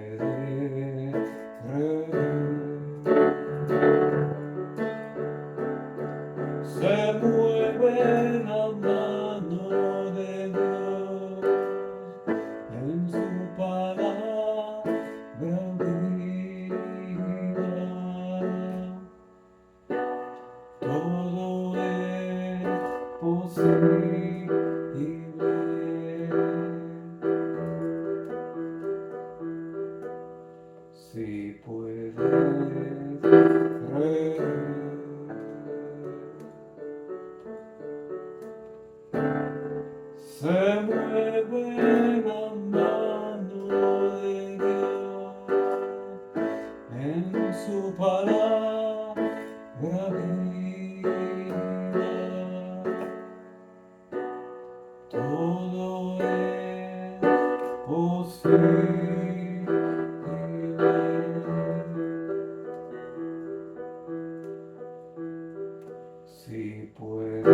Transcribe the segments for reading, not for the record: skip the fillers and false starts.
puede creer. Se mueve la mano de Dios en su palabra viva. Todo es posible. Si puedes creer. Se mueve la mano de Dios en su palabra viva. Todo es posible. Si puedes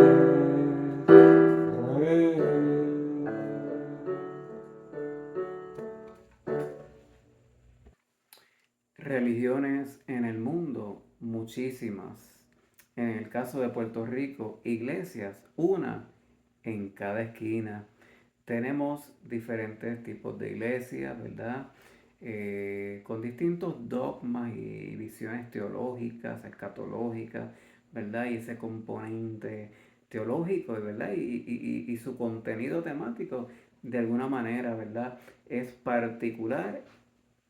creer. Religiones en el mundo, muchísimas. En el caso de Puerto Rico, iglesias, una en cada esquina. Tenemos diferentes tipos de iglesias, ¿verdad? Con distintos dogmas y visiones teológicas, escatológicas, ¿verdad? Y ese componente teológico, ¿verdad? Y su contenido temático, de alguna manera, ¿verdad? Es particular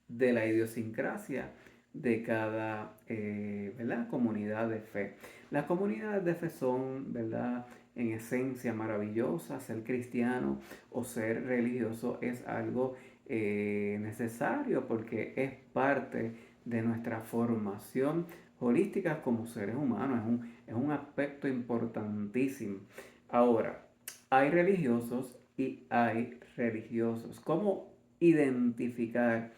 de la idiosincrasia de cada ¿verdad? Comunidad de fe. Las comunidades de fe son, ¿verdad? En esencia maravillosas. Ser cristiano o ser religioso es algo necesario porque es parte de nuestra formación holística como seres humanos. Es un aspecto importantísimo. Ahora, hay religiosos y hay religiosos. ¿Cómo identificar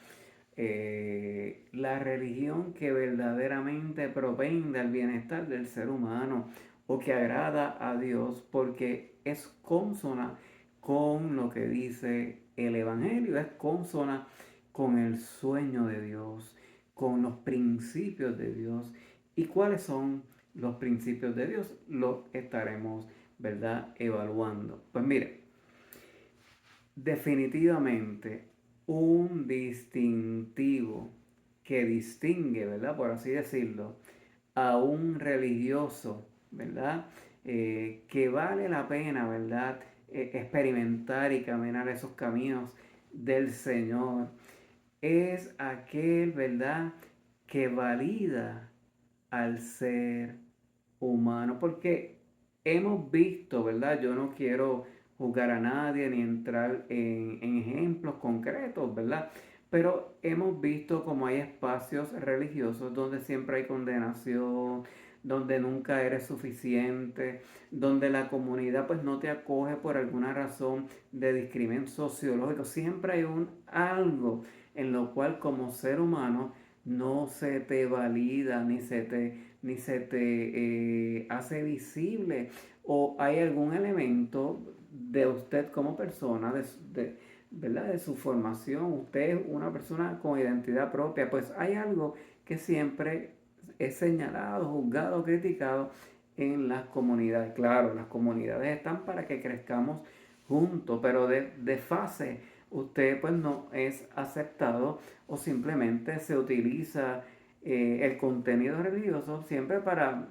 la religión que verdaderamente propende al bienestar del ser humano o que agrada a Dios porque es consona con lo que dice el Evangelio, es consona con el sueño de Dios, con los principios de Dios? ¿Y cuáles son los principios de Dios? Lo estaremos, ¿verdad?, evaluando. Pues mire, definitivamente un distintivo que distingue, ¿verdad? Por así decirlo, a un religioso, ¿verdad? Que vale la pena, ¿verdad? Experimentar y caminar esos caminos del Señor. Es aquel, ¿verdad? Que valida al ser humano. Porque hemos visto, ¿verdad? Yo no quiero juzgar a nadie ni entrar en ejemplos concretos, ¿verdad? Pero hemos visto como hay espacios religiosos donde siempre hay condenación, donde nunca eres suficiente, donde la comunidad pues no te acoge por alguna razón de discrimen sociológico. Siempre hay un algo en lo cual como ser humano no se te valida ni se te hace visible, o hay algún elemento de usted como persona, ¿verdad? De su formación. Usted es una persona con identidad propia, pues hay algo que siempre es señalado, juzgado, criticado en las comunidades. Claro, las comunidades están para que crezcamos juntos, pero de fase usted pues no es aceptado o simplemente se utiliza el contenido religioso siempre para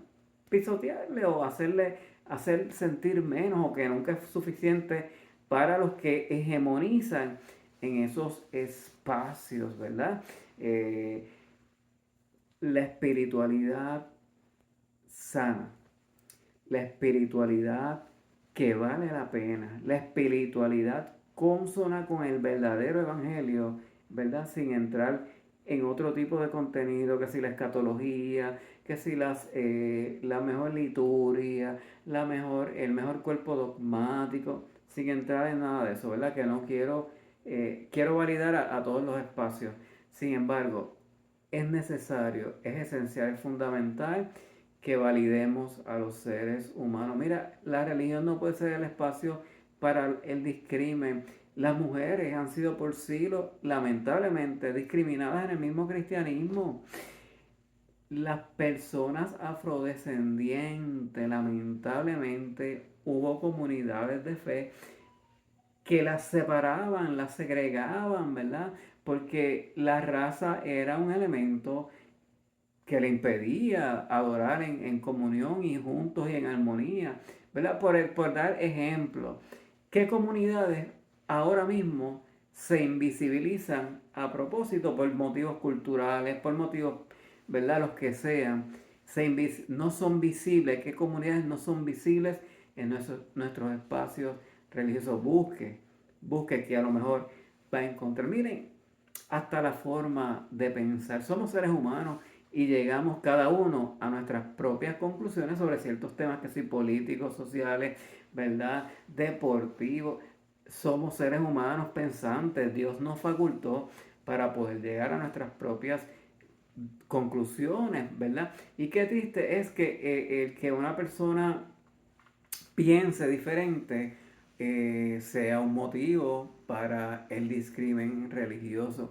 pisotearle o hacer sentir menos o que nunca es suficiente para los que hegemonizan en esos espacios, ¿verdad? Eh, la espiritualidad sana, la espiritualidad que vale la pena, la espiritualidad consona con el verdadero evangelio, ¿verdad? Sin entrar en otro tipo de contenido, que si la escatología, que si la mejor liturgia, el mejor cuerpo dogmático, sin entrar en nada de eso, ¿verdad? Que no quiero validar a todos los espacios. Sin embargo, es necesario, es esencial, es fundamental que validemos a los seres humanos. Mira, la religión no puede ser el espacio para el discrimen, Las mujeres han sido por siglos, lamentablemente, discriminadas en el mismo cristianismo. Las personas afrodescendientes, lamentablemente, hubo comunidades de fe que las separaban, las segregaban, ¿verdad? Porque la raza era un elemento que le impedía adorar en comunión y juntos y en armonía, ¿verdad? Por dar ejemplo, ¿qué comunidades ahora mismo se invisibilizan a propósito por motivos culturales, por motivos, ¿verdad? Los que sean, no son visibles? ¿Qué comunidades no son visibles en nuestros espacios religiosos? Busque que a lo mejor va a encontrar. Miren, hasta la forma de pensar. Somos seres humanos y llegamos cada uno a nuestras propias conclusiones sobre ciertos temas que son políticos, sociales, ¿verdad? Deportivos. Somos seres humanos pensantes. Dios nos facultó para poder llegar a nuestras propias conclusiones, ¿verdad? Y qué triste es que el que una persona piense diferente sea un motivo para el discrimen religioso.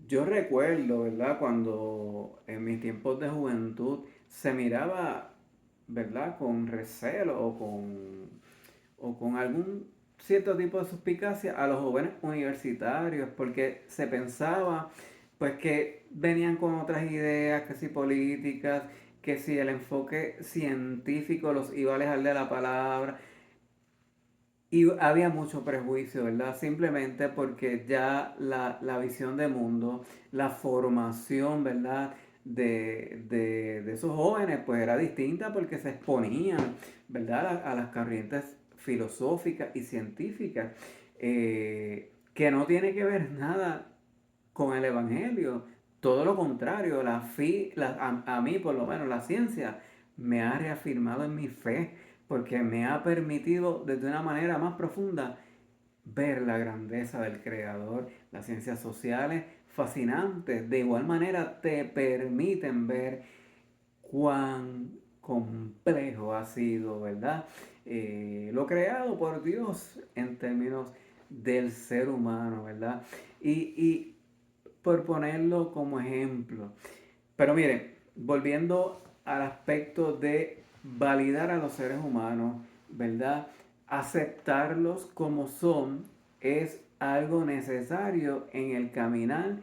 Yo recuerdo, ¿verdad? Cuando en mis tiempos de juventud se miraba, ¿verdad? Con recelo o con algún cierto tipo de suspicacia a los jóvenes universitarios, porque se pensaba, pues, que venían con otras ideas, que si políticas, que si el enfoque científico los iba a alejar de la palabra. Y había mucho prejuicio, ¿verdad? Simplemente porque ya la visión de mundo, la formación, ¿verdad? De esos jóvenes, pues era distinta porque se exponían, ¿verdad? A las corrientes filosóficas y científicas, que no tiene que ver nada con el Evangelio. Todo lo contrario, a mí por lo menos la ciencia me ha reafirmado en mi fe porque me ha permitido desde una manera más profunda ver la grandeza del Creador. Las ciencias sociales fascinantes, de igual manera te permiten ver cuán complejo ha sido, ¿verdad? Lo creado por Dios en términos del ser humano, ¿verdad? Y por ponerlo como ejemplo. Pero miren, volviendo al aspecto de validar a los seres humanos, ¿verdad? Aceptarlos como son es algo necesario en el caminar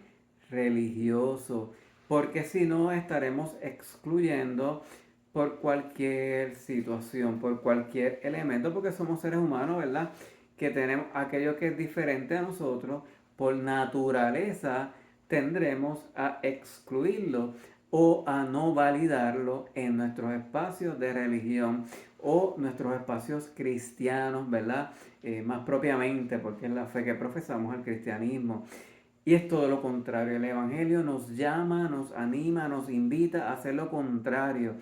religioso, porque si no estaremos excluyendo por cualquier situación, por cualquier elemento, porque somos seres humanos, ¿verdad? Que tenemos aquello que es diferente a nosotros, por naturaleza tendremos a excluirlo o a no validarlo en nuestros espacios de religión o nuestros espacios cristianos, ¿verdad? Más propiamente, porque es la fe que profesamos, el cristianismo. Y es todo lo contrario. El Evangelio nos llama, nos anima, nos invita a hacer lo contrario.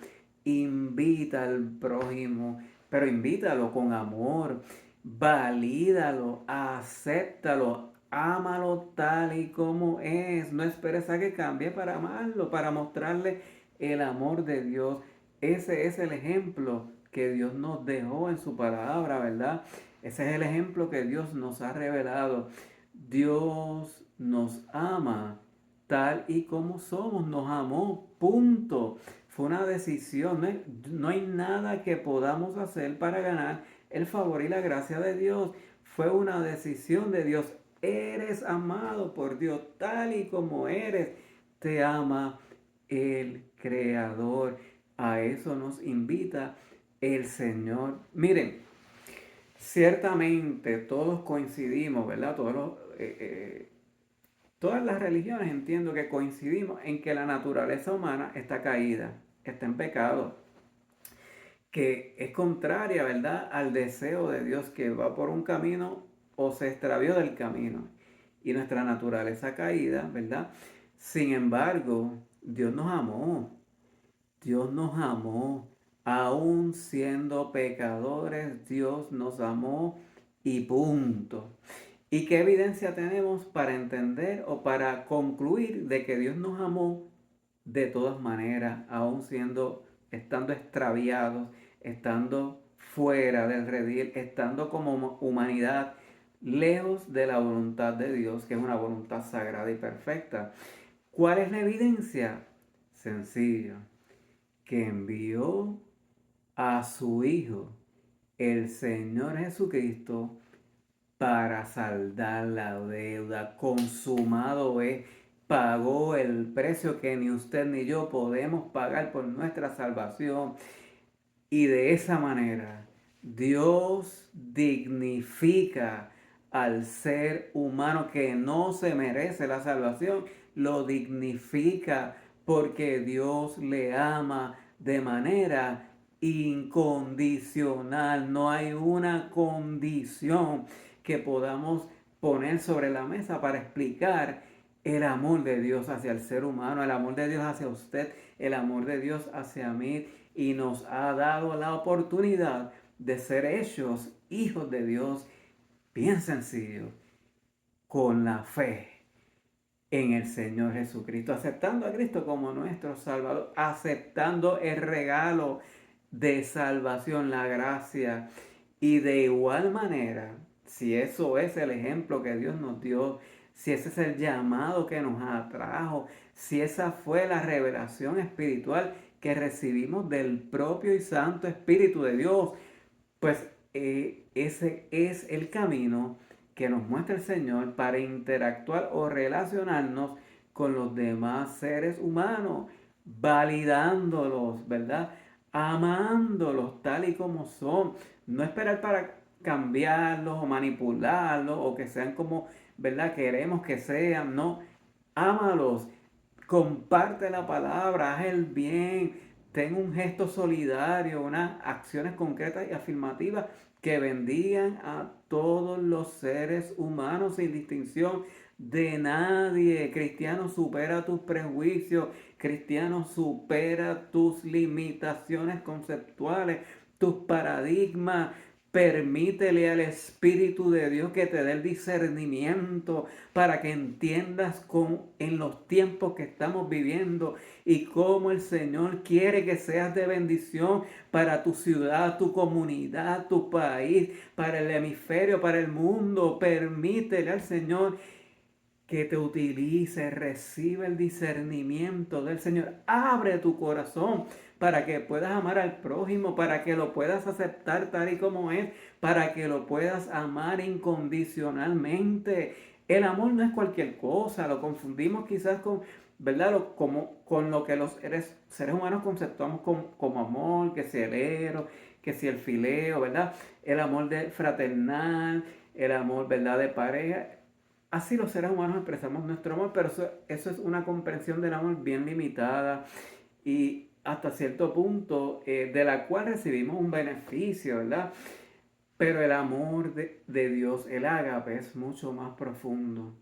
Invita al prójimo, pero invítalo con amor. Valídalo, acéptalo, ámalo tal y como es. No esperes a que cambie para amarlo, para mostrarle el amor de Dios. Ese es el ejemplo que Dios nos dejó en su palabra, ¿verdad? Ese es el ejemplo que Dios nos ha revelado. Dios nos ama tal y como somos, nos amó, punto. Fue una decisión, no hay nada que podamos hacer para ganar el favor y la gracia de Dios. Fue una decisión de Dios. Eres amado por Dios tal y como eres. Te ama el Creador. A eso nos invita el Señor. Miren, ciertamente todos coincidimos, ¿verdad? Todas las religiones entiendo que coincidimos en que la naturaleza humana está caída, está en pecado, que es contraria, ¿verdad?, al deseo de Dios, que va por un camino o se extravió del camino. Y nuestra naturaleza caída, ¿verdad? Sin embargo, Dios nos amó, aún siendo pecadores, Dios nos amó y punto. ¿Y qué evidencia tenemos para entender o para concluir de que Dios nos amó de todas maneras, aún estando extraviados, estando fuera del redil, estando como humanidad lejos de la voluntad de Dios, que es una voluntad sagrada y perfecta. ¿Cuál es la evidencia? Sencillo, que envió a su Hijo, el Señor Jesucristo, para saldar la deuda. Consumado es, pagó el precio que ni usted ni yo podemos pagar por nuestra salvación. Y de esa manera Dios dignifica al ser humano que no se merece la salvación, lo dignifica porque Dios le ama de manera incondicional. No hay una condición que podamos poner sobre la mesa para explicar el amor de Dios hacia el ser humano, el amor de Dios hacia usted, el amor de Dios hacia mí, y nos ha dado la oportunidad de ser hechos hijos de Dios, bien sencillo, con la fe en el Señor Jesucristo, aceptando a Cristo como nuestro Salvador, aceptando el regalo de salvación, la gracia. Y de igual manera, si eso es el ejemplo que Dios nos dio, si ese es el llamado que nos atrajo, si esa fue la revelación espiritual que recibimos del propio y santo Espíritu de Dios, pues ese es el camino que nos muestra el Señor para interactuar o relacionarnos con los demás seres humanos, validándolos, ¿verdad? Amándolos tal y como son. No esperar para cambiarlos o manipularlos o que sean como, ¿verdad? Queremos que sean, no. Ámalos, comparte la palabra, haz el bien, ten un gesto solidario, unas acciones concretas y afirmativas que bendigan a todos los seres humanos sin distinción de nadie. Cristiano, supera tus prejuicios. Cristiano, supera tus limitaciones conceptuales, tus paradigmas. Permítele al Espíritu de Dios que te dé el discernimiento para que entiendas en los tiempos que estamos viviendo y cómo el Señor quiere que seas de bendición para tu ciudad, tu comunidad, tu país, para el hemisferio, para el mundo. Permítele al Señor que te utilice, recibe el discernimiento del Señor. Abre tu corazón para que puedas amar al prójimo, para que lo puedas aceptar tal y como es, para que lo puedas amar incondicionalmente. El amor no es cualquier cosa, lo confundimos quizás con, ¿verdad? Con lo que los seres humanos conceptuamos como amor, que si el eros, que si el fileo, ¿verdad? El amor fraternal, el amor, ¿verdad? De pareja. Así los seres humanos expresamos nuestro amor, pero eso es una comprensión del amor bien limitada y hasta cierto punto de la cual recibimos un beneficio, ¿verdad? Pero el amor de Dios, el ágape, es mucho más profundo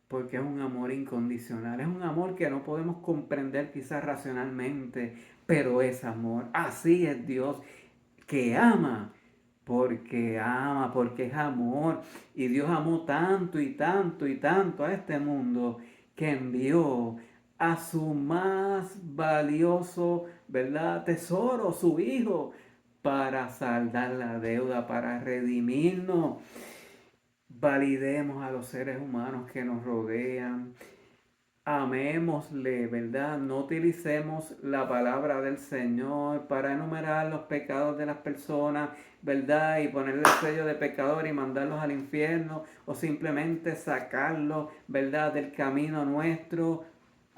porque es un amor incondicional, es un amor que no podemos comprender quizás racionalmente, pero es amor. Así es Dios, que ama, porque es amor. Y Dios amó tanto y tanto y tanto a este mundo que envió a su más valioso, ¿verdad? Tesoro, su Hijo, para saldar la deuda, para redimirnos. Validemos a los seres humanos que nos rodean. Amémosle, ¿verdad? No utilicemos la palabra del Señor para enumerar los pecados de las personas, ¿verdad? Y ponerle el sello de pecador y mandarlos al infierno o simplemente sacarlos, ¿verdad? Del camino nuestro.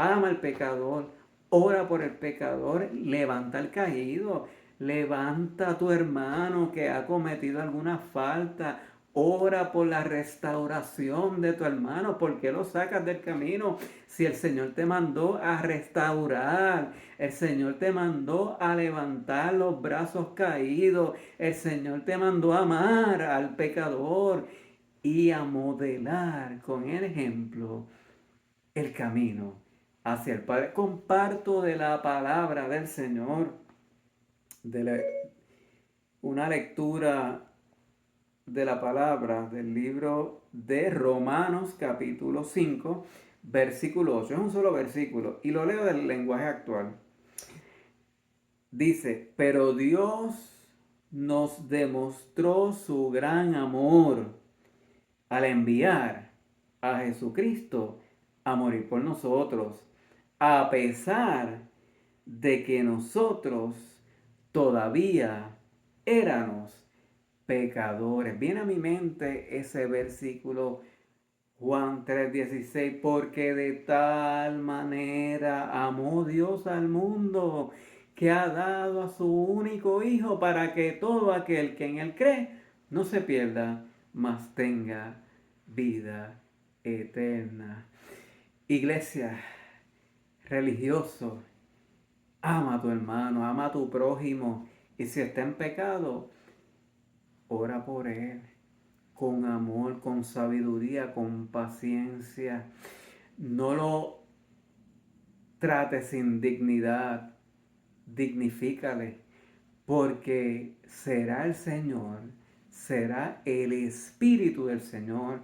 Ama al pecador, ora por el pecador, levanta al caído, levanta a tu hermano que ha cometido alguna falta. Ora por la restauración de tu hermano. ¿Por qué lo sacas del camino? Si el Señor te mandó a restaurar, el Señor te mandó a levantar los brazos caídos, el Señor te mandó a amar al pecador y a modelar con el ejemplo el camino hacia el Padre. Comparto de la palabra del Señor, una lectura de la palabra del libro de Romanos capítulo 5, versículo 8. Es un solo versículo y lo leo del lenguaje actual. Dice, pero Dios nos demostró su gran amor al enviar a Jesucristo a morir por nosotros, a pesar de que nosotros todavía éramos pecadores. Viene a mi mente ese versículo Juan 3:16, porque de tal manera amó Dios al mundo que ha dado a su único Hijo para que todo aquel que en Él cree no se pierda, mas tenga vida eterna. Iglesia, religioso, ama a tu hermano, ama a tu prójimo, y si está en pecado, ora por él con amor, con sabiduría, con paciencia. No lo trates sin dignidad, dignifícale, porque será el Señor, será el Espíritu del Señor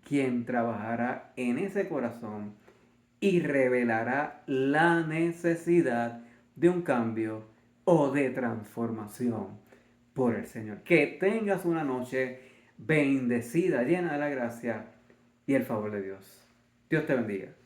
quien trabajará en ese corazón y revelará la necesidad de un cambio o de transformación por el Señor. Que tengas una noche bendecida, llena de la gracia y el favor de Dios. Dios te bendiga.